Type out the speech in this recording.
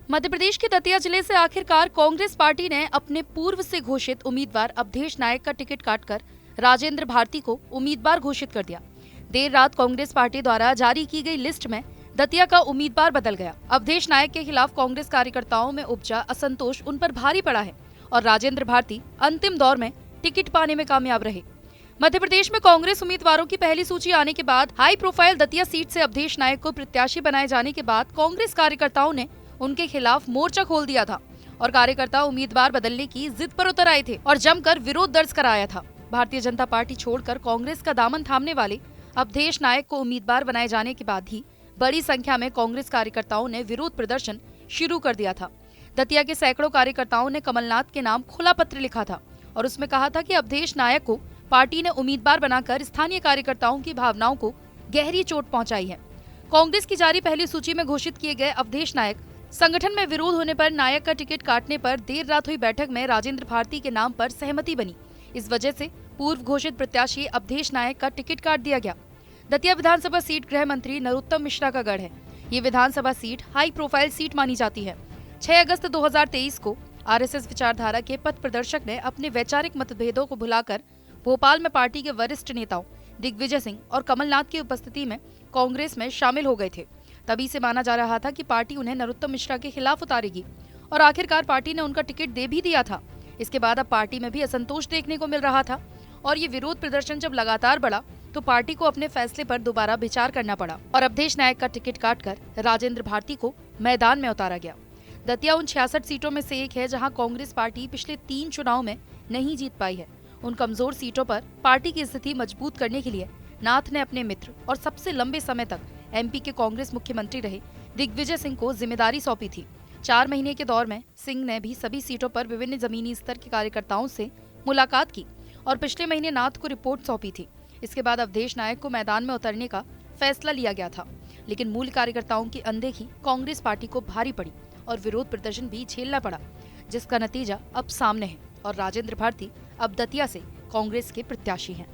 मध्य प्रदेश के दतिया जिले से आखिरकार कांग्रेस पार्टी ने अपने पूर्व से घोषित उम्मीदवार अवधेश नायक का टिकट काटकर राजेंद्र भारती को उम्मीदवार घोषित कर दिया। देर रात कांग्रेस पार्टी द्वारा जारी की गई लिस्ट में दतिया का उम्मीदवार बदल गया। अवधेश नायक के खिलाफ कांग्रेस कार्यकर्ताओं में उपजा असंतोष उन पर भारी पड़ा है और राजेंद्र भारती अंतिम दौर में टिकट पाने में कामयाब रहे। मध्य प्रदेश में कांग्रेस उम्मीदवारों की पहली सूची आने के बाद हाई प्रोफाइल दतिया सीट से अवधेश नायक को प्रत्याशी बनाए जाने के बाद कांग्रेस कार्यकर्ताओं ने उनके खिलाफ मोर्चा खोल दिया था और कार्यकर्ता उम्मीदवार बदलने की जिद पर उतर आए थे और जमकर विरोध दर्ज कराया था। भारतीय जनता पार्टी छोड़कर कांग्रेस का दामन थामने वाले अवधेश नायक को उम्मीदवार बनाए जाने के बाद ही बड़ी संख्या में कांग्रेस कार्यकर्ताओं ने विरोध प्रदर्शन शुरू कर दिया था। दतिया के सैकड़ों कार्यकर्ताओं ने कमलनाथ के नाम खुला पत्र लिखा था और उसमें कहा था कि अवधेश नायक को पार्टी ने उम्मीदवार बनाकर स्थानीय कार्यकर्ताओं की भावनाओं को गहरी चोट पहुंचाई है। कांग्रेस की जारी पहली सूची में घोषित किए गए अवधेश नायक संगठन में विरोध होने पर नायक का टिकट काटने पर देर रात हुई बैठक में राजेंद्र भारती के नाम पर सहमति बनी। इस वजह से पूर्व घोषित प्रत्याशी अवधेश नायक का टिकट काट दिया गया। दतिया विधानसभा सीट गृह मंत्री नरोत्तम मिश्रा का गढ़ है। ये विधानसभा सीट हाई प्रोफाइल सीट मानी जाती है। 6 अगस्त 2023 को आरएसएस विचारधारा के पथ प्रदर्शक ने अपने वैचारिक मतभेदों को भुलाकर भोपाल में पार्टी के वरिष्ठ नेताओं दिग्विजय सिंह और कमलनाथ की उपस्थिति में कांग्रेस में शामिल हो गए थे। तभी से माना जा रहा था कि पार्टी उन्हें नरोत्तम मिश्रा के खिलाफ उतारेगी और आखिरकार पार्टी ने उनका टिकट दे भी दिया था। इसके बाद अब पार्टी में भी असंतोष देखने को मिल रहा था और ये विरोध प्रदर्शन जब लगातार बढ़ा तो पार्टी को अपने फैसले पर दोबारा विचार करना पड़ा और अवधेश नायक का टिकट काटकर राजेंद्र भारती को मैदान में उतारा गया। दतिया उन 66 सीटों में से एक है जहां कांग्रेस पार्टी पिछले 3 चुनाव में नहीं जीत पाई है। उन कमजोर सीटों पर पार्टी की स्थिति मजबूत करने के लिए नाथ ने अपने मित्र और सबसे लंबे समय तक एमपी के कांग्रेस मुख्यमंत्री रहे दिग्विजय सिंह को जिम्मेदारी सौंपी थी। 4 महीने के दौर में सिंह ने भी सभी सीटों पर विभिन्न जमीनी स्तर के कार्यकर्ताओं से मुलाकात की और पिछले महीने नाथ को रिपोर्ट सौंपी थी। इसके बाद अवधेश नायक को मैदान में उतरने का फैसला लिया गया था, लेकिन मूल कार्यकर्ताओं की अनदेखी कांग्रेस पार्टी को भारी पड़ी और विरोध प्रदर्शन भी झेलना पड़ा, जिसका नतीजा अब सामने है और राजेंद्र भारती अब दतिया से कांग्रेस के प्रत्याशी हैं।